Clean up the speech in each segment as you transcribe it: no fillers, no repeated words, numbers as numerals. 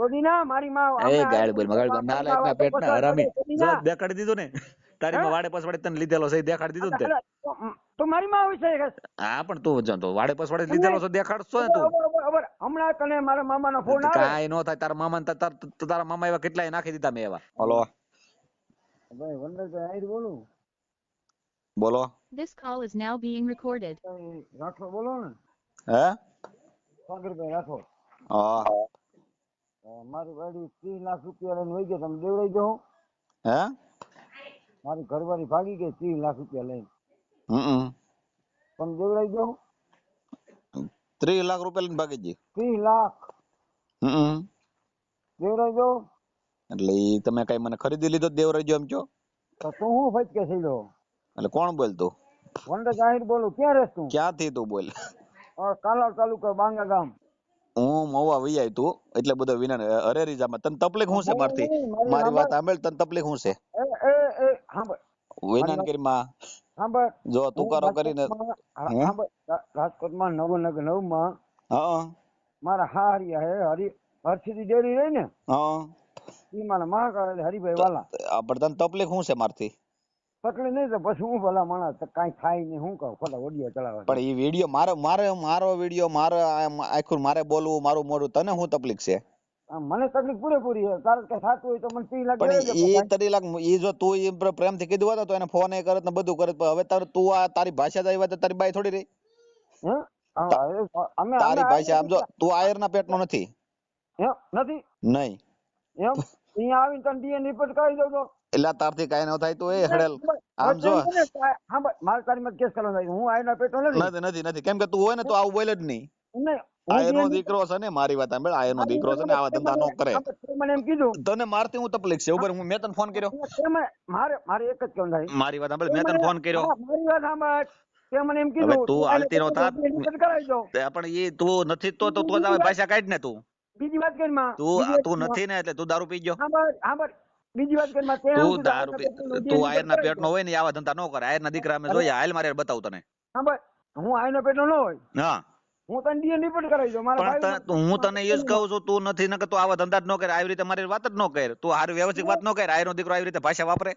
ચોદીના મારી માં એ અમે ગાળ બોલ મગાડ મારી નાલાયક ના માં વાતો પેટના પસાર હરામી કરે જો ચોદીના દેખાડી દીધું ને તારી હે માં વાડે પસવાડે તને લીધેલો છે દેખાડી દીધું ને તે તો મારી માં વિશે હા પણ તું જો તો વાડે પસવાડે લીધેલો છે દેખાડશો ને તું હમણાં તને મારા મામાનો ફોન આવે કાંઈ નો થાય તારા મામા તારા મામા એવા કેટલાય નાખી દીધા મેં એવા હલો ભાઈ વંદરભાઈ આઈ બોલું બોલો This call is now being recorded. Rathod બોલો ને હે સાગરભાઈ રાઠોડ હા મારી ગાડી 30 લાખ રૂપિયા લઈને વહી ગયો તમે દેવડાઈ ગયો હે મારી ઘરવાળી ભાગી ગઈ 30 લાખ રૂપિયા લઈને હમ તમે દેવડાઈ ગયો 30 લાખ રૂપિયા લઈને ભાગી ગઈ 30 લાખ હમ દેવડાઈ ગયો એટલે ઈ તમે કઈ મને ખરીદી લીધો દેવરાજો એમ છો તો તું હું ફટકે થઈ ગયો એટલે કોણ બોલતું વંડર જાહેર બોલું ક્યાં રહેશ તું ક્યાંથી તું બોલ કાલાવ તાલુકા બાંગા ગામ હું મહુવા વઈ આવી તું એટલે બધો વિના હરેરી જામાં તને તકલીફ શું છે મારથી મારી વાત સાંભળ તને તકલીફ શું છે સાંભળ વિનાનગરી માં સાંભળ જો તુકારો કરીને રાજકોટમાં નવનગર 9 માં હા મારા હારિયા હે હરસિદ્ધિ ડેરી રહી ને હા ઈ મારા મહાકાળ હરિભાઈ વાલા પણ તને તકલીફ શું છે મારથી પકડી નહીં તો પછી હું ભલા માણસ કાંઈ થાય નહીં હું કહું ખોટા ઓડિયા ચલાવવા પણ એ વિડીયો મારો વિડીયો આખું મારે બોલવું મારું મોઢું તને શું તકલીફ છે મને તકલીફ પૂરેપૂરી છે તારે કે થતું હોય તો મને 30 લાખ પણ એ 30 લાખ એ જો તું એ પ્રેમથી કીધું હોત તો એને ફોન એ કરત ને બધું કરત પણ હવે તું આ તારી ભાષા જ આવી તો તારી બાઈ થોડી રહી તારી ભાષા આમ જો તું આયરના પેટનો નથી નથી નહીં એમ અહીંયા આવીને તને ડીએનએ રિપોર્ટ કરાવી દઉં તો એટલે તારથી કાઈ ન થાય તો એ હડેલ આમ જો મારે તારી માં કેસ કરવાનો હું આયના પેટનો નથી કેમ કે તું હોય ને તો આવું બોલે જ નહીં આયરનો દીકરો છે ને મારી વાત સાંભળ આયરનો દીકરો છે ને આવા ધંધા નો કરે મને એમ કીધું તને મારતી હું તકલીફ છે ઉભર હું મેં તને ફોન કર્યો મારે એક જ કેવું થાય મારી વાત સાંભળ મેં તને ફોન કર્યો મારી વાત સાંભળ તે મને એમ કીધું તું હાલતી નો થાત કરાવી દો પણ એ તું નથી તો તું જ ભાષા કાઢ ને તું બીજી વાત કરી માં તું નથી ને એટલે તું દારૂ પી ગયો સાંભળ બીજી વાત કરી માં તું દારૂ તું આયરના પેટનો હોય ને આવા ધંધા નો કરે આયરના દીકરા અમે જોઈએ હાલ મારે બતાવું તને સાંભળ હું આયનો પેટનો ન હોય હા હું તને ડીએનએ રિપોર્ટ કરાવી દઉં મારા પણ હું તને એ જ કહું છું તું નથી ને કે તું આવા ધંધા જ ન કરે આવી રીતે મારી વાત જ ન કર તું હારી વ્યવસ્થિત વાત ન કર આયનો દીકરો આવી રીતે ભાષા વાપરે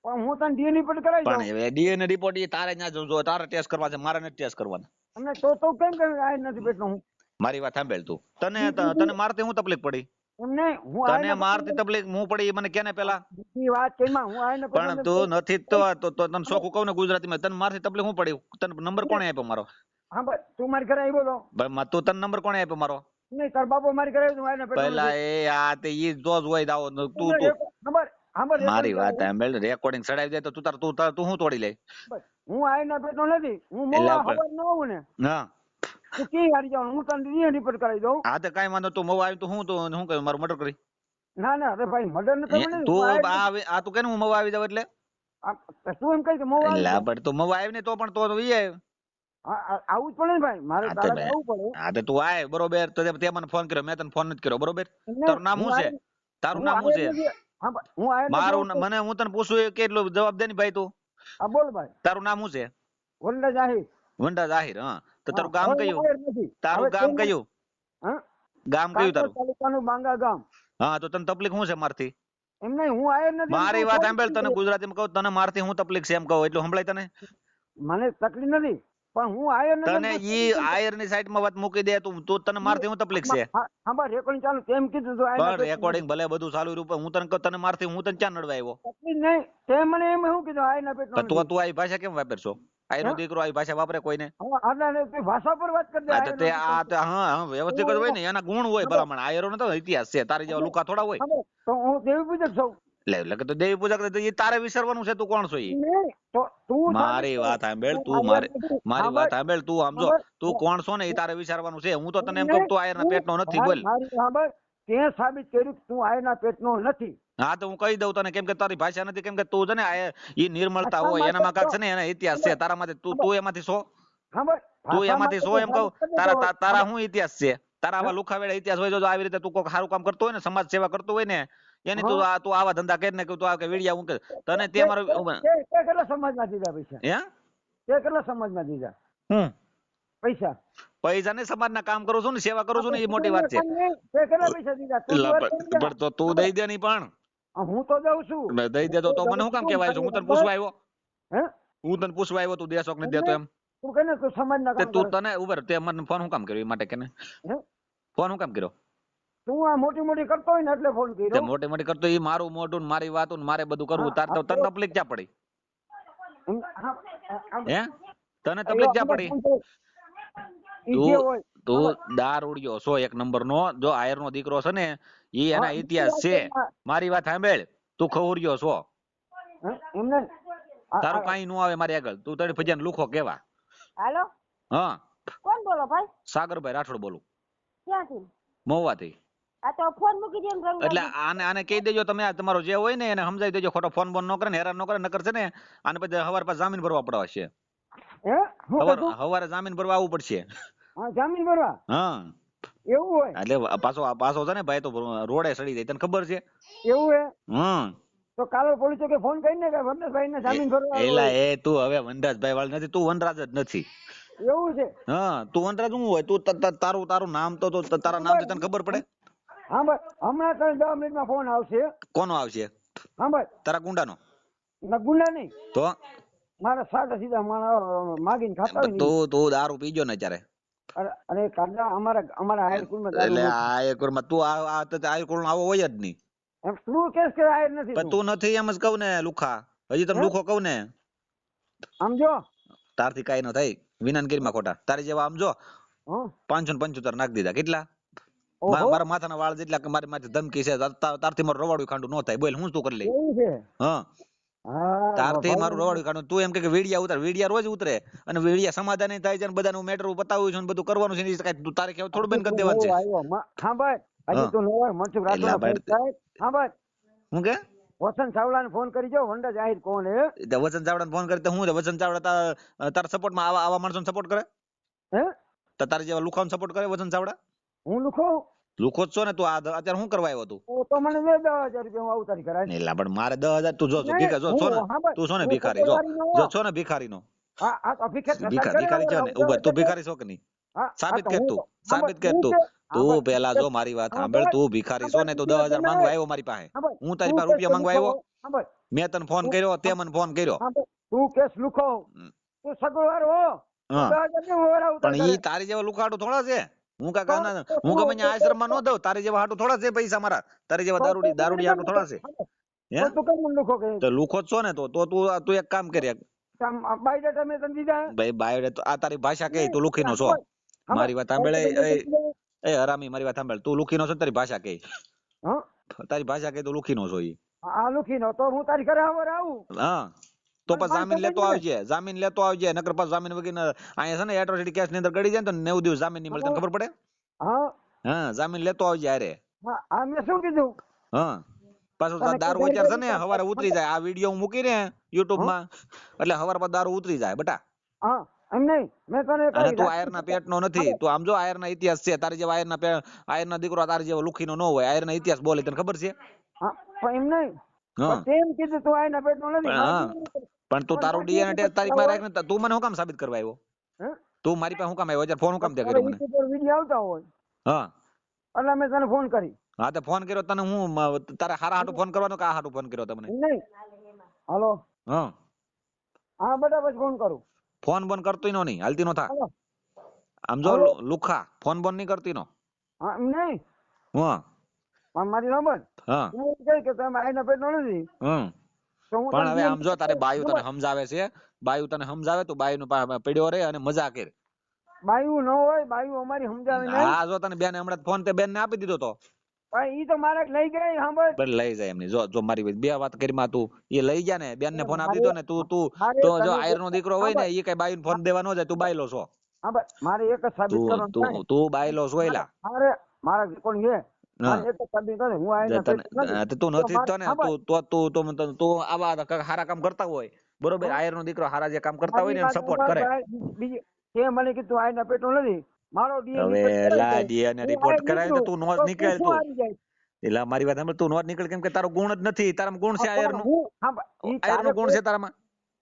પણ હું તને ડીએનએ રિપોર્ટ કરાવી દઉં પણ ડીએનએ રિપોર્ટ એ તારે ન્યા જો તારે ટેસ્ટ કરવા છે મારે નથી ટેસ્ટ કરવાના અમને તો કેમ કે આય નથી પેટનો હું મારી વાત સાંભળ તું તને મારતી હું તકલીફ પડી એમને હું તને મારતી તકલીફ હું પડી મને કેને પેલા બીજી વાત કરી માં હું આયનો પણ તું નથી તો તને શોખું કહું ને ગુજરાતીમાં તને મારથી તકલીફ હું પડી તને નંબર કોણે આપ્યો મારો હા ભાઈ તું મારી ઘરે આવી બોલો તું તને નંબર કોણે આપ્યો મારો નહીં તાર બાપો મારી ઘરે આવ્યો આયનો પેટનો પેલા એ આ તે ઈ જો જ હોય દાવો તું મારી વાત સાંભળ રેકોર્ડિંગ ચડાવી દે તો તું હું તોડી લે હું આયનો પેટનો નથી હું મોવા ખબર ન હોઉં ને હા તું કે હારી જાવ હું તને ડીએનએ રિપોર્ટ કરાવી દઉં હા તો કાઈ વાંધો તું મવા આવી તો હું કહ્યું મારું મર્ડર કરી ના ના અરે ભાઈ મર્ડર ન કરવું ને તું આ તું કે હું મવા આવી જાવ એટલે તું એમ કહી કે મોવા એટલે પણ તું મવા આવી ને તો પણ તો ઈ આવું જ પડે ને ભાઈ મારે તારે આવવું પડે હા તો તું આય બરોબર તો તે મને ફોન કર્યો મેં તને ફોન નથી કર્યો બરોબર તારું નામ શું છે તારું નામ શું છે હું આયનો મારું મને હું તને પૂછું કેટલો જવાબ દે ને ભાઈ તું હા બોલ ભાઈ તારું નામ શું છે વંડા જાહીર વંડા જાહીર હા તો તારું ગામ કયું તારું ગામ કયું ગામ કયું તારું તાલુકાનું બાંગા ગામ હા તો તને તકલીફ શું છે મારથી એમ નહીં હું આયર નથી મારી વાત સાંભળ તને ગુજરાતીમાં કહું તને મારથી હું તકલીફ છે એમ કહું એટલું સંભળાય તને મને તકલીફ નથી પણ હું આયર નથી તને ઈ આયર ની સાઈડ માં વાત મૂકી દે તું તને મારથી હું તકલીફ છે હા બસ રેકોર્ડિંગ ચાલુ તેમ કીધું તો પણ રેકોર્ડિંગ ભલે બધું ચાલુ રૂપે હું તને મારથી હું તને ક્યાં નડવા આવ્યો તકલીફ નહીં તે મને એમ શું કીધું આયરના પેટનો તું આવી ભાષા કેમ વાપરશો આયનો દીકરો આવી ભાષા વાપરે કોઈને ભાષા પર વાત કરી દે હા વ્યવસ્થિત જ હોય ને એના ગુણ હોય ભલામણ આયરો નો તો ઇતિહાસ છે તારી જેવા લુકા થોડા હોય તો હું દેવી પૂજક છું એટલે તો દેવી પૂજક એ તારે વિસરવાનું છે તું કોણ છો ઈ મારી વાત સાંભળ તું મારી વાત સાંભળ તું સમજો તું કોણ છો ને એ તારે વિચારવાનું છે હું તો તને એમ કહું તું આયરના પેટનો નથી બોલ તે સાબિત કર્યું કે તું આયરના પેટનો નથી હા તો હું કહી દઉં તને કેમ કે તારી ભાષા નથી કેમ કે તું છે ને ઈ નિર્મળતા હોય એનામાં કાંક છે ને એના ઇતિહાસ છે તારા માંથી તું એમાંથી છો તું એમાંથી છો એમ કહું તારા શું ઇતિહાસ છે તારા આવા લુખાવેડા ઇતિહાસ હોય જો આવી રીતે તું કોઈ સારું કામ કરતો હોય ને સમાજ સેવા કરતો હોય ને એની તું આવા ધંધા કરી ને તું આ વિડિયા હું તને તે મારો કેટલા સમાજમાં દીધા પૈસા હે તે કેટલા સમાજમાં દીધા પૈસા પૈસા ને સમાજના કામ કરું છું ને સેવા કરું છું ને એ મોટી વાત છે. કામ નહીં. તે કેટલા પૈસા દીધા તું એટલે જ વાત કરી જા. પણ તો તું દઈ દે નહીં પણ હું તો દઉં છું. દઈ દે તો મને શું કામ કહેવાય છે? હું તને પૂછવા આવ્યો, હે હું તને પૂછવા આવ્યો, તું દેશો કે નહીં દેતો એમ. તું કહે ને તું સમાજના તે કામ તું કરે. તને ઉભર તે મને ફોન શું કામ કર્યો એ માટે કે ને હે? ફોન શું કામ કર્યો? તું આ મોટી મોટી કરતો હોય ને એટલે ફોન તે કર્યો. મોટી મોટી કરતો એ મારું મોઢું ને મારી વાતું ને મારે બધું કરવું. હા, તાર તો હા, તને તો- તકલીફ ક્યાં પડી? હા, હે તને તકલીફ ક્યાં પડી? ઈ જે હોય તું દારૂડિયો છો એક નંબર નો. જો આયર નો દીકરો છે ને એ એના હા, ઇતિહાસ છે. મારી વાત સાંભળ, તું ખવડિયો છો. હે? એમને તારું કાંઈ નો આવે મારી આગળ. તું તને ફજ્યાને લુખો કેવા. હાલો હા કોણ બોલો ભાઈ? સાગરભાઈ રાઠોડ બોલું, ક્યાંથી? મહુવાથી. આ તો ફોન મૂકી દે ને એટલે આને કહી દેજો તમે, આ તમારો જે હોય ને એને સમજાવી દેજો, ખોટો ફોન બોન ન કરે ને હેરાન ન કરે, નકર છે ને આને પછી હવાર પાછા જામીન ભરવા પડવા છે. હે હું કીધું? હવારે જામીન ભરવા આવવું પડશે. હા જામીન ભરવા હા એવું હોય એટલે પાછો છે ને ભાઈ તો રોડે સડી જાય, તને ખબર છે? એવું હે હમ તો કાલે પોલીસ ચોકે ફોન કરીને કે વનરાજભાઈ ને જામીન ભરવા આવ્યો એલા હોય. એ તું હવે વનરાજભાઈ વાળ નથી, તું વનરાજ જ નથી. એવું છે હા તું વનરાજ શું હોય? તું તારું નામ તો તારા નામ તને ખબર પડે? હા ભાઈ હમણાં તને 10 મિનિટમાં ફોન આવશે. કોનો આવશે? હા ભાઈ તારા ગુંડાનો? ના ગુંડા નહીં તો મારા સાદા સીધા માણસ માગીને ખાતા હોય ને ઈ. તું દારૂ પીજો ને ત્યારે. અરે કાકા અમારા હાઈસ્કૂલમાં દારૂ એટલે નથી. આ એક વાર તું આ કોણ આવો હોય જ નહીં. એમ તું કેસ કે હાયર નથી પણ તું તું નથી એમ જ કહું ને લુખા. હજી તને હે? લુખો કહું ને આમ જો તારથી કાંઈ ન થાય. વિનાનગીરીમાં ખોટા તારી જેવા આમ જો હં 575 નાખી દીધા. કેટલા? ઓહો મારા માથાના વાળ જેટલા કે મારી માથે ધમકી છે. તારથી મારું રવાડું ખાંડું ન થાય. બોલ હું તું કરી લઈ? એવું છે હા હા તારથી ભાઈ. મારું રવાડું ખાંડું. તું એમ કે વિડિયા ઉતાર, વિડિયા રોજ ઉતરે અને વિડિયા સમાધાન થાય છે ને બધાનું મેટર બતાવ્યું છે ને બધું કરવાનું છે. એ કાંઈ તારે કેવું થોડું બેન કરી દેવાનું છે. આવ્યો. હા ભાઈ હજી હા. તું નવો મનસુખ રાઠોડને એલા ફોન ભાઈ. કર. હા ભાઈ હું કે વસંત ચાવડાને ફોન કરી જો વંડા જાહેર કોણ હે વસંત ચાવડાને ફોન કરી તો હું વસંત ચાવડા તારા સપોર્ટમાં આવા માણસોને સપોર્ટ કરે? હે તો તારા જેવા લુખાઓને સપોર્ટ કરે વસંત ચાવડા? હું લખો લુખો જ છો ને તું. અત્યારે શું કરવા આવ્યો તું? તો મને દે 10,000 રૂપિયા હું અવતારી કરાય. એલા પણ મારે 10,000 તું જો નહીં, ભીખા જો છો ને હું- હા ભાઈ, તું છો ને હું ભિખારી જો પટેલવાડીનો જો છો ને ભિખારીનો હા આ તો અભિખેત ભિખારી છો ને ઉભા તું ભિખારી છો કે નહીં? સાબિત કર તું, સાબિત કર તું. તું પેલા જો મારી વાત સાંભળ, તું ભિખારી છો ને તો 10,000 માંગવા આવ્યો મારી પાસે. હું તારી પાસે રૂપિયા માંગવા આવ્યો? મેં તને ફોન કર્યો, તે મને ફોન કર્યો. તું કેસ લુખો તું સગવડ હો હા 10,000 ની હું વરાવ પણ ઈ તારી જેવા લુખાડું થોડા છે. હું ગમે ત્યાં આશ્રમમાં ન દઉં. તારી જેવા હાટું થોડા છે પૈસા મારા. તારી જેવા દારૂડી હાટું થોડા છે. હે તું કેમ મને લુખો કે તો લુખો જ છો ને તો તું એક કામ કરી. બાયોડેટા મેં તને દીધા ભાઈ બાયોડે આ તારી ભાષા કે તું લુખીનો છો? મારી વાત સાંભળે એ હરામી, મારી વાત સાંભળ. તું લુખીનો છો ને તારી ભાષા કે હા તારી ભાષા કે તું લુખીનો છો ઈ. આ લુખીનો તો હું તારી ઘરે આવું હા તો પછી જામીન લેતો આવજે, જામીન લેતો આવજે. નકર પાછું જામીન વગર અહીંયા છે ને એટ્રોસિટી કેસ ની અંદર ગડી જાય ને તો 90 દિવસ જામીન ની મળે. તને ખબર પડે? હા હા જામીન લેતો આવજે અરે. હા આ મેં શું કીધું હા પાછું તને દારૂ કઈ અત્યારે છે ને કઈ હવારે ઉતરી જાય. આ વિડીયો હું મૂકી ને YouTube માં એટલે હવાર પર દારૂ ઉતરી જાય બેટા. હા એમ નહીં મેં તને અને કઈ તું આયરના પેટનો નથી. તું આમ જો આયરના ઇતિહાસ છે. તારી જેવા આયરના દીકરો તારી જેવો લુખીનો ન હોય. આયરના ઇતિહાસ બોલે તને ખબર છે? હા પણ એમ નહીં હા પણ તેમ કીધું તું આયના પેટનો નથી પણ હા પણ તું તારું DNA ટેસ્ટ તારીખ માં રાખ ને. તું મને શું કામ સાબિત કરવા આવ્યો? હે તું મારી પાસે શું કામ આવ્યો? ફોન શું કામ તે કર્યો મને? વિડીયો આવતા હોય હા એટલે મેં તને ફોન કરી હા તો ફોન કર્યો તને હું તારા હારા હાટું ફોન કરવાનો કે આ હાટું ફોન કર્યો તમને? એમ નહીં હાલો હા હા બેટા પછી ફોન કરું ફોન બોન કરતો નો નહીં, હાલતી નો થા. હાલો આમ જો હાલો. લુખા ફોન બોન નહીં કરતી નો. હા એમ નહીં હા પણ મારી નંબર હા હું એમ કહી કે તમે આયના પેટનો નથી હમ તો હું પણ તને હવે DM આમ જો તારે બાયુ તને સમજાવે છે. બાયુ તને સમજાવે તો બાયુ નું પડ્યો રે અને મજા કર. બાયું ન હોય બાયું અમારી સમજાવે નહીં હા જો તને બેન હમણાં ફોન તે બેન ને આપી દીધો તો પણ ઈ તો મારે લઈ ગઈ સાંભળ પણ લઈ જાય એમની. જો મારી બે વાત કરી માં તું એ લઈ જા ને બેન ને ફોન આપી મારે- દીધો ને તું મારે તો જો તને- આયર નો દીકરો હોય ને હા, એ કઈ બાયુ ને ફોન દેવા ન જાય. તું બાયલો છો. હા ભાઈ મારે એક જ સાબિત કરવાનું થાય. તું બાયલો છો એલા. મારે મારા કોણ છે હા મારે એક જ સાબિત કરે હું આયના પેટનો નથી. તું નથી તો તો ને મારે- તું આવા હારા કામ કરતા હોય બરોબર. આયર નો દીકરો હારા જે કામ કરતા હોય ને મારી સપોર્ટ વાત કરે. ભાઈ, બીજી તે મને કીધું આયના પેટનો નથી મારો હવે એલા DNA રિપોર્ટ કરાય તો તું નો જ નીકળે તું. એલા મારી વાત સાંભળ, તું નો જ નીકળે કેમ કે તારો ગુણ જ નથી. તારામાં ગુણ છે આયર નું. આયર નું ગુણ છે તારામાં.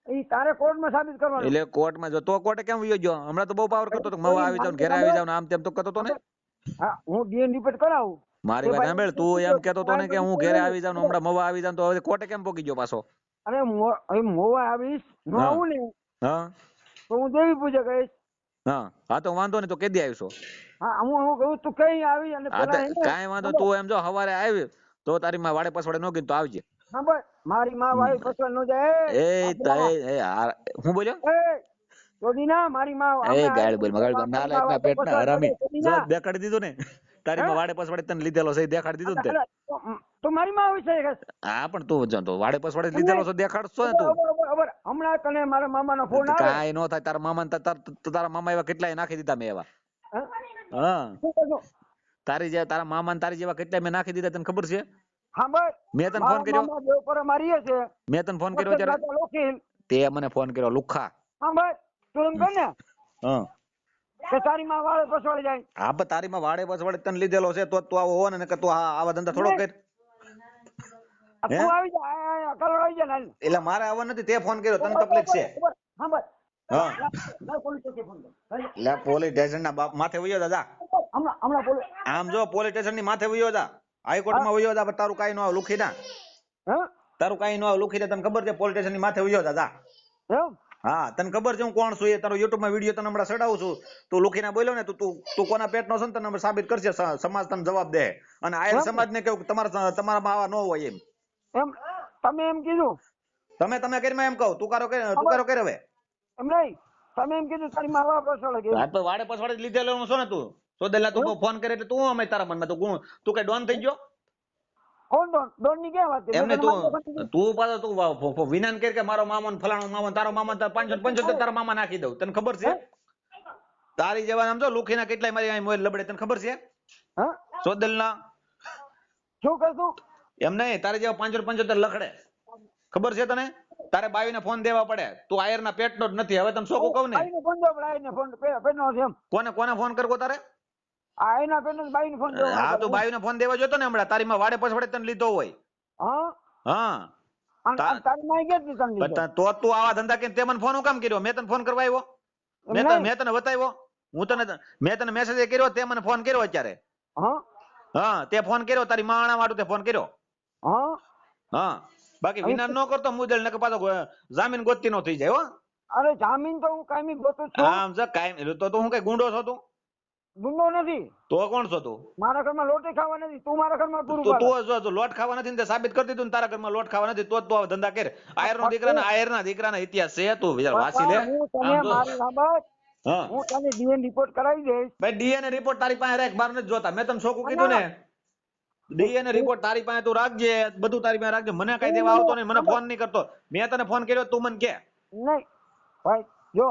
ઈ તારે કોર્ટમાં સાબિત કરવાનું. એટલે કોર્ટમાં જો તો કોર્ટે કેમ વયો ગયો? હમણાં તો બહુ પાવર કરતો હતો, મવા આવી જાવ ને ઘરે આવી જાવ ને આમ તેમ તો કરતો હતો ને. હા હું ડીએન રિપોર્ટ કરાવું. મારી વાત સાંભળ, તું એમ કેતો હતો ને કે હું ઘરે આવી જાઉં ને હમણાં મવા આવી જાઉં, તો હવે કોર્ટે કેમ પોકી ગયો પાછો? અરે મોવા આવીશ ન હા. આવું ને હા તો હું દેવી પૂજા કહીશ. હા તો વાંધો નહીં, તો કેદી આવીશો? હા હું કહું તું કઈ આવી અને હા પેલા તો કાંઈ વાંધો, તું એમ જો હવારે આવી તો તારી માં વાડે પસવાડે નો ગઈ તો આવજે. સાંભળ મારી માં વાઈ ફસલ ન જાય. એ તો હું બોલ્યો? ચોદીના મારી માં એ ગાળ બોલ મગાળ નાલાયક ના પેટ ના હરામી. જો દેખાડી દીધું ને તારી માં વાડે પસવાડે તને લીધેલો છે, દેખાડી દીધું ને તે. તો મારી માં આવી છે. હા પણ તું જો તો વાડે પસવાડે લીધેલો છે, દેખાડશો ને તું. હમણાં તને મારા મામાનો ફોન આવે. કાંઈ નો થાય, તારા મામા તારા મામા એવા કેટલાય નાખી દીધા મેં એવા. હા શું કરશો? તારા મામા ને તારી જેવા કેટલાય મેં નાખી દીધા, તને ખબર છે? સાંભળ મેં તને ફોન કર્યો? મામા દેવ પર મારીએ છે. મેં તને ફોન કર્યો ત્યારે લોકીલ તે મને ફોન કર્યો લુખા. સાંભળ તું એમ કર ને હા કે તારી માં વાળે પસવાડી જાય. હા પણ તારી માં વાડે પસવાડે તને લીધેલો છે તો તું આવો હો ને, કે તું આવા ધંધા થોડો કર. તું આવી જા કલર આવી જા. એટલે મારે આવવા નથી, તે ફોન કર્યો, તને તકલીફ છે. સાંભળ હા પોલીસ સ્ટેશન ફોન કર. એટલે પોલીસ સ્ટેશન ના બાપ માથે વયો જા. હમણાં પોલીસ. આમ જો પોલીસ સ્ટેશન ની માથે વયો જા, હાઈકોર્ટ માં વયો જા, પણ તારું કાઈ નો આવે લુખી ના. હા તારું કાઈ નો આવે લુખી દે, તને ખબર છે? પોલીસ સ્ટેશન ની માથે વયો જા. એમ હા તને ખબર છે હું કોણ છું? એ તારો યુટ્યુબ માં વિડીયો તને હમણાં ચડાવું છું. તું લુખીના બોલ્યો ને, તું કોના પેટ નો છે ને તને સાબિત કરશે, સમાજ તને જવાબ દે. અને આયર સમાજ ને કેવું તમારામાં આવા ન હોય એમ. એમ તમે એમ કીધું. તમે કરી એમ કહું, તું કારો કર હવે. એમ નહીં તમે એમ કીધું તારી માં વાળે પસવાડે. હા તો વાડે પછવાડે લીધેલો છો ને તું સોદેલા, તું ફોન કરે એટલે તું અમે તારા મનમાં તું કઈ ડોન થઈ ગયો? કોણ ડોન ની ક્યાં વાત છે? એમને તું પાછો તું વિનાન કે મારો મામા ને ફલાણો મામા, તારો મામા 575 તારા મામા નાખી દઉં, તને ખબર છે? તારી જેવા આમ જો લુખીના કેટલાય મારી અહીં મોબાઈલ લબડે, તને ખબર છે? હા સોદેલના શું કરશું? એમ નહીં, તારી જેવા 575 લખડે, ખબર છે તને? તારે બાવીને ફોન દેવા પડે, તું આયર ના પેટ નો જ નથી. હવે તને શોખું કહું ને, આઈને ફોન દો, આઈને ફોન પેટનો છે એમ. કોને ફોન કરવો તારે? આઈના પેટનો બાઈને ફોન દો. હા તો બાવીને ફોન દેવા જોતો ને હમણાં, તારી માં વાડે પછવાડે તને લીધો હોય. હા હા તારી માં કેટલી તને લીધો? પણ તો તું આવા ધંધા કે તે મને ફોન હું કામ કર્યો? મેં તને ફોન કરવા આવ્યો? મેં તને બતાવ્યો? મેં તને મેસેજ કર્યો, તે મને ફોન કર્યો અત્યારે? હા હા તે ફોન કર્યો, તારી માણા વાળું તે ફોન કર્યો. હા હા બાકી વિના ન કરતો મુદલ ને પાછો જામીન ગોતી નો થઈ જાય હો. અરે જામીન તો હું કાયમી ગોતું છું. આમ છે કાયમ તો હું કઈ ગુંડો છો તું? ગુંડો નથી. તો કોણ છો તું? મારા ઘરમાં લોટે ખાવા નથી, તું મારા ઘરમાં પૂરું તું પાડ. જો લોટ ખાવા નથી ને તે સાબિત કરી દીધું ને તારા ઘરમાં લોટ ખાવા નથી, તો તું આવા ધંધા કર. આયરના દીકરાના ઇતિહાસ છે, તું વાંચી લે. હું તને મારી બાબત હા હું તને ડીએન રિપોર્ટ કરાવી દઈશ. ભાઈ ડીએનએ રિપોર્ટ તારી પાસે રાખ, બાર નથી જોતા. મેં તને શોખું કીધું ને, ડીએનએ રિપોર્ટ તારી પાસે તું રાખજે, બધું તારી પાસે રાખજે. મને કઈ દેવા આવતો નહીં, મને ફોન નહીં કરતો. મેં તને ફોન કર્યો, તું મને કે નહીં ભાઈ જો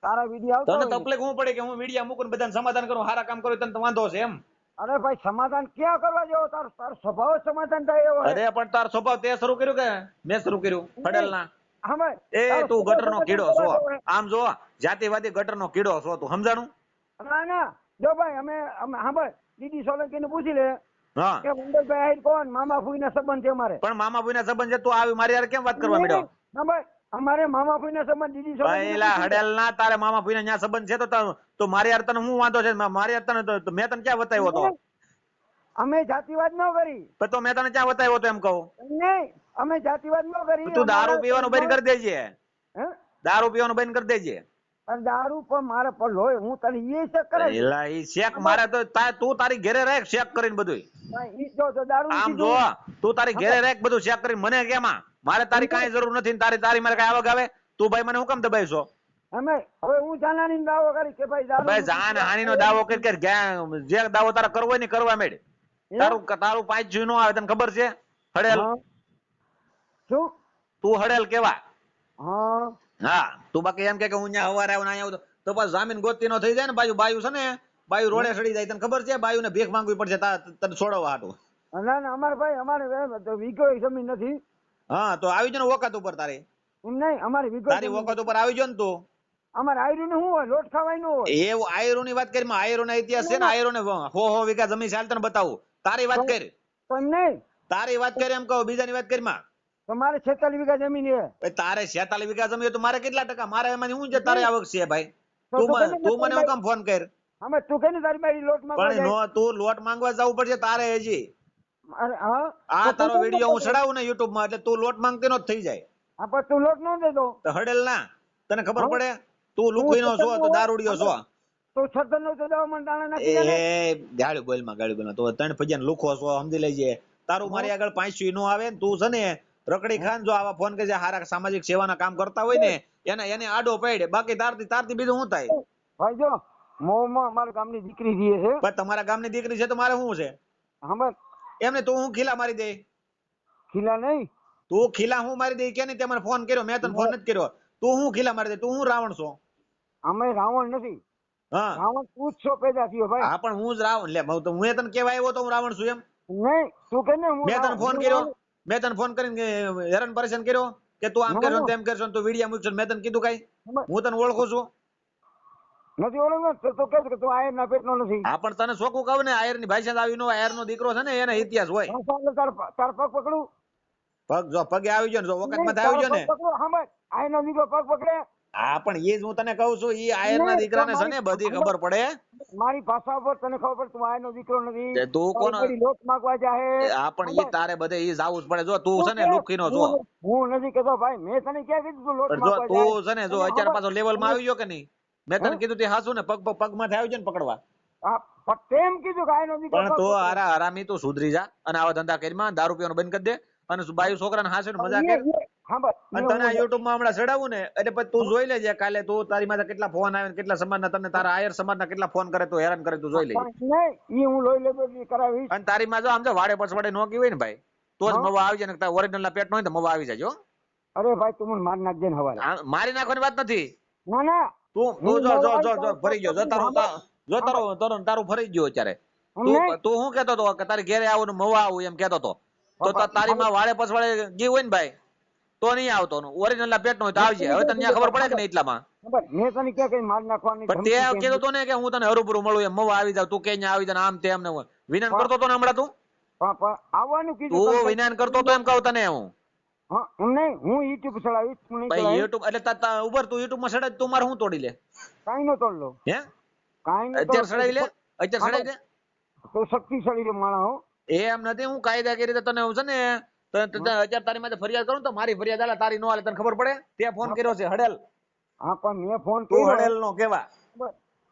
તારા વિડીયો આવતો તને હોય ને. તકલીફ હું પડે કે હું મીડિયા મૂકું બધાને સમાધાન કરું, સારા કામ કરું, તને તો વાંધો છે એમ? અરે ભાઈ સમાધાન ક્યાં કરવા જેવો? તાર સ્વભાવ સમાધાન થાય એવો. અરે પણ તાર સ્વભાવ તે શરૂ કર્યું કે મેં શરૂ કર્યું? ફડેલના હા ભાઈ એ તું ગટરનો કીડો છો. આમ જો જાતિવાદી ગટરનો કીડો છો તું, સમજાણું? ના ના જો ભાઈ અમે હા ભાઈ દીદી સોલંકી ને પૂછી લે હા કે મંગલભાઈ આહિર કોણ મામા ફૂઈ ના સંબંધ છે અમારે. પણ મામા ભાઈના સંબંધ છે, તું આવી મારી યાર કેમ વાત કરવા માંડ્યો? હા ભાઈ અમારે મામા ફૂઈ ના સંબંધ દીદી સોલંકી પહેલા હડેલ ના તારે મામા ભાઈના ન્યા સંબંધ છે તો મારી યાર તને હું વાંધો છે? મારી યાર તને તો મેં તને ક્યાં બતાવ્યો હતો? અમે જાતિવાદ ન કરી. પણ તો મેં તને ક્યાં બતાવ્યો હતો એમ કહું? નહીં અમે જાતિવાદ ન કરી. તું દારૂ પીવાનું બંધ કરી દેજે. હે દારૂ પીવાનું બંધ કરી દેજે. અને દારૂ પણ મારે પર લોહી હું તને એ ચેક કરાવી. એલા ઈ શેક મારે તો તું તારી ઘરે રાખ શેક કરીને બધું. ઈ જો દારૂ આમ જો તું તારી ઘરે રાખ બધું શેક કરીને, મને કેમાં? મારે તારી કાંઈ જરૂર નથી, તારી મારે કઈ આવક આવે? તું ભાઈ મને હું કામ દબાઈશો? અમે હવે હું જાનહાની નો દાવો કરી કે ભાઈ દારૂ ભાઈ જાનહાની નો દાવો કરી જે દાવો તારા કરવો હોય ને કરવા માંડ. તારું પાંચ જીવ નો આવે, તને ખબર છે? હડેલ શું તું હડેલ કેવા? હા હા તું બાકી એમ કે હું ત્યાં હવારે આવું અહીંયા આવું તો પાછું જામીન ગોતી નો થઈ જાય ને. બાયુ છે ને, બાયુ રોડે સડી જાય, તને ખબર છે? બાયુ ને ભીખ માંગવી પડશે તને છોડવા હાટું. ના ના અમારે ભાઈ અમારે વીઘો જમીન નથી. હા તો આવી જો ને વખત ઉપર તારી. એમ નહીં અમારે વીઘો તારી વખત ઉપર આવી જો ને તું. અમારે આયરું ને શું હોય? લોટ ખાવાય નું હોય. એવું આયરો ની વાત કરી, આયરો ના ઇતિહાસ છે ને, આયરો ને હો વીઘા જમીન છે, હાલ તને બતાવું. તારી વાત કરી, પણ નહીં તારી વાત કરી એમ કહું, બીજાની વાત કરી માં. તમારે 46 વીઘા જમીન છે. ભાઈ તારે 46 વીઘા જમીન હોય તો મારે કેટલા ટકા? મારે એમાંથી શું છે તારે આવક છે ભાઈ? તો તું કેને તું મને હું કામ ફોન કર? અમે તું કે તારી બાઈ લોટ માંગવા પણ જાય. તું લોટ માંગવા જવું પડશે તારે હજી. અરે હા આ તો તારો તું વિડીયો હું કેમ ચડાવું ને YouTube માં એટલે તું લોટ માંગતી નો જ થઈ જાય. હા પણ તું લોટ ન દેતો. તો હડેલ ના તને ખબર હા? પડે? તું લુખીનો છો તો દારૂડિયો છો. તો 96 તો દવા મને દાણા નાખી દે ને. એ ગાડી બોલમાં તો 3 પૈયાનો લુખો છો સમજી લેજે. તારું મારી આગળ 500 નો આવે ને તું છે ને રખડી ખાન જો આવા ફોન કે જે હારા સામાજિક સેવાના કામ કરતા હોય ને એને આડો પડે. બાકી તારથી બીજું શું થાય? ભાઈ જો મોમાં અમારા ગામની દીકરી જીએ છે. પણ તમારા ગામની દીકરી છે તો મારે શું છે? હમર એમને તું હું ખીલા મારી દે. ખીલા નહીં. તું ખીલા હું મારી દે કે નહીં? તે મને ફોન કર્યો, મેં તને ફોન નથી કર્યો. તું હું ખીલા મારી દે? તું હું રાવણ છો? અમે રાવણ નથી. હા રાવણ તું જ છો પેદા થયો ભાઈ. હા પણ હું જ રાવણ લે હું તને કેવા આવ્યો તો હું રાવણ છું એમ? નહીં તું કે ને હું મેં તને રાવણ- ફોન હું કર્યો, રાવણ- મેં તને ફોન કરીને હેરાન પરેશાન કર્યો કે તું આમ ના, કરશો ને ના. તેમ કરશો ને તું વિડીયો મૂકશો ને મેં તને કીધું કઈ? હમર હું તને ઓળખું છું. નથી ઓળખતો તો તું કે તું આયર ના પેટનો નથી. હા પણ તને શોખું કહું ને આયર ની ભાષા આવી નો આયર નો દીકરો છે ને એને ઇતિહાસ હોય. પાછા એટલે તાર પગ પકડું. પગ જો પગે આવી ગયો ને જો વખત માં તારો આવી ગયો ને. પગ પકડું. હમર આયનો દીકરો પગ પકડે. હા પણ એ જ હું તને કહું છું ઈ આયર ના નહીં, દીકરાને છે ને તમારી- બધી ખબર પડે. મારી ભાષા ઉપર તને ખબર પડે તું આયનો દીકરો નથી. તે તું તારી કોનો? બધી લોટ માંગવા જાહે. હા પણ ઈ તારે બધે ઈ જાવું જ પડે. જો તું છે ને લુખીનો છો. હું નથી કહેતો ભાઈ મેં તને ક્યાં કીધું તું લોટ પણ જો માંગવા જાય. તું છે ને જો તને અત્યારે ખબર- પાછો લેવલ માં આવી ગયો કે નહીં? મેં તને હા? કીધું તે હાસુ ને પગ માંથી આવી જાય ને પકડવા. હા, પણ તેમ કીધું કે આયનો દીકરો પણ પગ તો પકડે. હરામી તું સુધરી જા અને આવા ધંધા કરીમાં દારૂ પીવાનું બંધ કરી દે અને બાયુ છોકરાને હાસે મજા કર. અને તને યુટ્યુબ માં હમણાં ચડાવું ને એટલે પછી તું જોઈ લેજે કાલે તું તારી માથે કેટલા ફોન આવે ને કેટલા સમાજના તને તારા આયર સમાજના કેટલા ફોન કરે તું હેરાન કરે તું જોઈ લેજે. નહીં ઈ હું લોહી લેબોરેટરી કરાવીશ. અને તારી માં જો આમ જો વાડે પછવાડે નોકી હોય ને ભાઈ તો જ હા. મવા આવી જાય ને તારા ઓરિજિનલ ના પેટ નો હોય તો મવા આવી જાય. જો અરે ભાઈ તું મને માર નાખજે ને હવારે. મારી નાખવાની વાત નથી. ના ના તું જો ફરી ગયો તારું ફરી ગયો અત્યારે. નહીં. તું શું કેતો હતો કે તારી ઘેરે આવું ને મવા આવું એમ કેતો હતો તો તારી માં વાડે પછવાડે ગઈ હોય ને ભાઈ તો નહીં આવતો. ઓરિજિનલ ના પેટ નો હોય તો આવજે. હવે તને ત્યાં ખબર પડે કે નહીં એટલામાં? ખબર, મેં તને ક્યાં કઈ માર નાખવાની પણ તે ધમકી કીધું તો ને કે હું તને હરુભરું મળું એમ મવા આવી જાવ તું કે આવી જાય આમ તેમ ને વિનાન કરતો તો ને હમણાં તું આવવાનું કીધું તું તને. વિનાન કરતો તો એમ કહું તને હું. હા, એમ નહીં હું યુટ્યુબ ચલાવીશ તું નહીં ભાઈ ચલાવીશ. યુટ્યુબ એટલે ઉભર તું યુટ્યુબ માં સડાય તું મારે હું તોડી લે? કાંઈ નો તોડ લો. હે કાંઈ નો અત્યારે તોડ. સડાઈ લે? અત્યારે સડાઈ દે? તો શક્તિશાળી માણસ હો. એમ નથી હું કાયદાકીય રીતે તને હું છે ને અત્યારે તારી માથે ફરિયાદ કરું તો મારી ફરિયાદ આલે તારી નો આલે તને ખબર પડે? તે ફોન કર્યો છે હડેલ. હા પણ મેં ફોન તું કર્યો. હડેલ નો કેવા?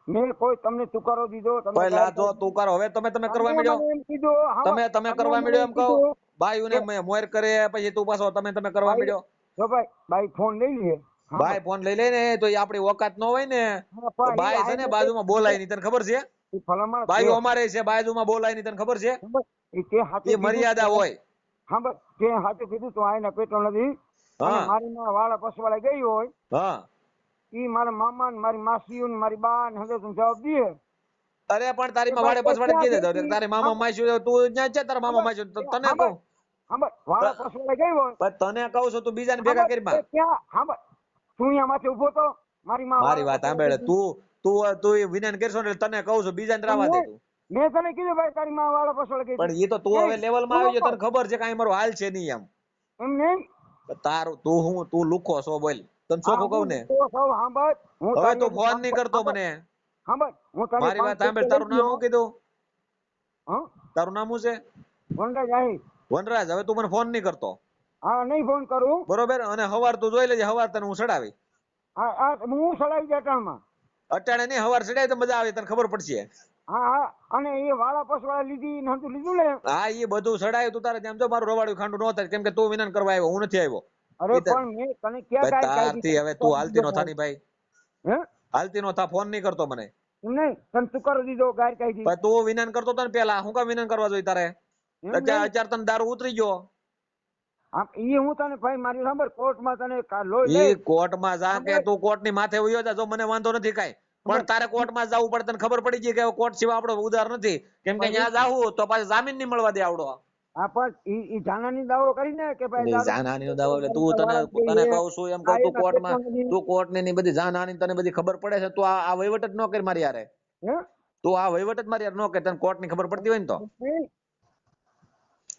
મેં કોઈ તમને તુકારો દીધો તમે પહેલા જો તું કરો હવે તમે કરવા મળ્યો. મને એમ કીધું, હા, તમે કરવા મને મળ્યો એમ કહું કીધું. બાયુને મોર કરે પછી તું પાછો તમે કરવા મળ્યો. જો ભાઈ ફોન લઈ લે. હા, ભાઈ ફોન લઈ લે ને તો એ આપણી ઓકાત નો હોય ને હા, તો પણ બાય છે ને બાજુમાં બોલાય નહીં તને ખબર છે? એ ફલાણા બાયુ અમારે છે બાજુમાં બોલાય નહીં તને ખબર છે? એ તે હાથે એ મર્યાદા હોય. હા બસ તે હાથે કીધું તું આયના પેટો નથી. અને હા. મારી માં વાળા પસવાળા ગઈ હોય હા ઈ મારા મામા ને મારી માસીઓ ને મારી બા ને હવે તું જવાબ દે. અરે પણ તારી માં વાડે પછવાડે કીધે તો તારી મામા માસ્યું તું ત્યાં છે તારા મામા માસ્યું તો તને કહું હા બસ વાળા પસવાળા ગઈ હોય પણ તને કહું છું તું બીજાને ભેગા કરી માં. હા બસ તું અહીંયા માથે ઉભો તો મારી માં મારી વાત સાંભળે તું એ વિનાન કરશો ને તને કહું છું બીજાને રાવા દે તું. મેં તને કીધું ભાઈ તારી માં વાળા પસવાળા ગઈ પણ એ તો તું હવે લેવલ માં આવી ગયો તને ખબર છે કાંઈ મારો હાલ છે નહીં એમ. એમ નહીં તારું તું લુખો છો બોલ તને ચોખ્ખું કહું ને હા બસ હું હવે તું ફોન નહીં કરતો મને. હા બસ હું તારી મારી વાત સાંભળ તારું નામ શું કીધું? હા તારું નામ શું છે? વનરાજ આહી. વનરાજ. હવે તું મને ફોન નહીં કરતો હા નહીં ફોન કરું. બરોબર? અને હવાર તું જોઈ લેજે હવાર તને હું ચડાવી. હા હા હું સડાવી દે અટાણમાં. અટાણે નહીં હવાર ચડાવી તો મજા આવે તને ખબર પડશે. હા હા અને એ વાળા પસવાળા લીધી ને હતું લીધું ને. હા એ બધું ચડાયું તું તારે ત્યાં જો મારું રવાડ્યું ખાંડું ન થાય કેમ કે તું વિનાન કરવા આવ્યો હું નથી આવ્યો. અરે પણ મેં તને ક્યાં ભાઈ કાંઈ તારથી હવે તું હાલતી નો થાની ભાઈ. હે હાલતી નો થા ફોન નહીં કરતો મને. એમ નહીં તને તું કરી દીધો ગાય કાઢી. ભાઈ તું વિનાન કરતો તો ને પેલા હું કામ વિનાન કરવા જોઈએ તારે? એમ અત્યારે તને દારૂ ઉતરી ગયો. હા એ હું તને ભાઈ મારી સાંભળ કોર્ટમાં તને લોહી ઈ લઈ. કોર્ટમાં જા કે તું કોર્ટ ની માથે ઉયો જા જો મને વાંધો નથી કાંઈ પણ તારે કોર્ટમાં જવું પડે તને ખબર પડી ગઈ કે કોર્ટ સિવાય આપણો ઉધાર નથી કેમ કે ત્યાં જાવું તો પાછું જામીન નહીં મળવા દે આવડો. હા પણ ઈ જાનાની દાવો કરી ને કે ભાઈ દારૂ- જાનહાની નો દાવો એટલે તું તને કહું છું એમ કહું તું કોર્ટમાં તું કોર્ટ ની બધી જાનહાની તને બધી ખબર પડે છે તું આ વહીવટ જ ન કરી મારી યારે. હે તું આ વહીવટ જ મારી યાર ન કરે તને કોર્ટ ની ખબર પડતી હોય ને તો નહીં.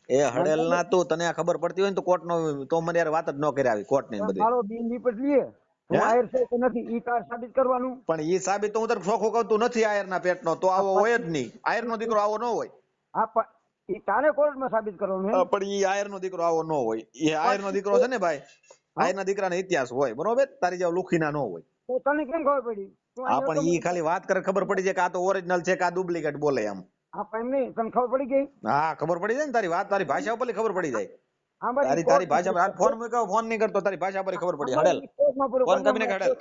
એ હડેલ ના તું તને આ ખબર પડતી હોય ને તો કોર્ટ નો તો મને યાર વાત જ ન કરે આવી કોર્ટ ની પણ બધી મારો બિન નિપટ લીએ હું હે? આયર છે કે નથી ઈ તાર સાબિત કરવાનું. પણ ઈ સાબિત તો હું તને ચોખ્ખું કહું તું નથી આયર ના પેટ નો તો આવો હોય જ નહીં આયર નો દીકરો આવો ન હોય હા પણ ઈ તારે કોર્ટમાં સાબિત કરવાનું હે. પણ ઈ આયર નો દીકરો આવો ન હોય ઈ આયર નો દીકરો છે ને ભાઈ આયર ના દીકરાનો ઇતિહાસ હોય બરોબર તારી જેવા લુખીના ન હોય તો તને કેમ ખબર પડી તું હા અહીંયા પણ ઈ હતો ખાલી વાત કરે ખબર પડી જાય કે આ તો ઓરિજિનલ છે કે આ ડુપ્લિકેટ બોલે એમ હા પણ એમ નહીં તને ખબર પડી ગઈ. હા ખબર પડી જાય ને તારી વાત તારી ભાષા ઉપર ખબર પડી જાય હા ભાઈ તારી ભાષા પર ફોન મૂક્યો ફોન નહીં કરતો તારી ભાષા પર ખબર પડી હડેલ કોર્ટમાં પૂરું ફોન કરી કાપીને નાખ. હડેલ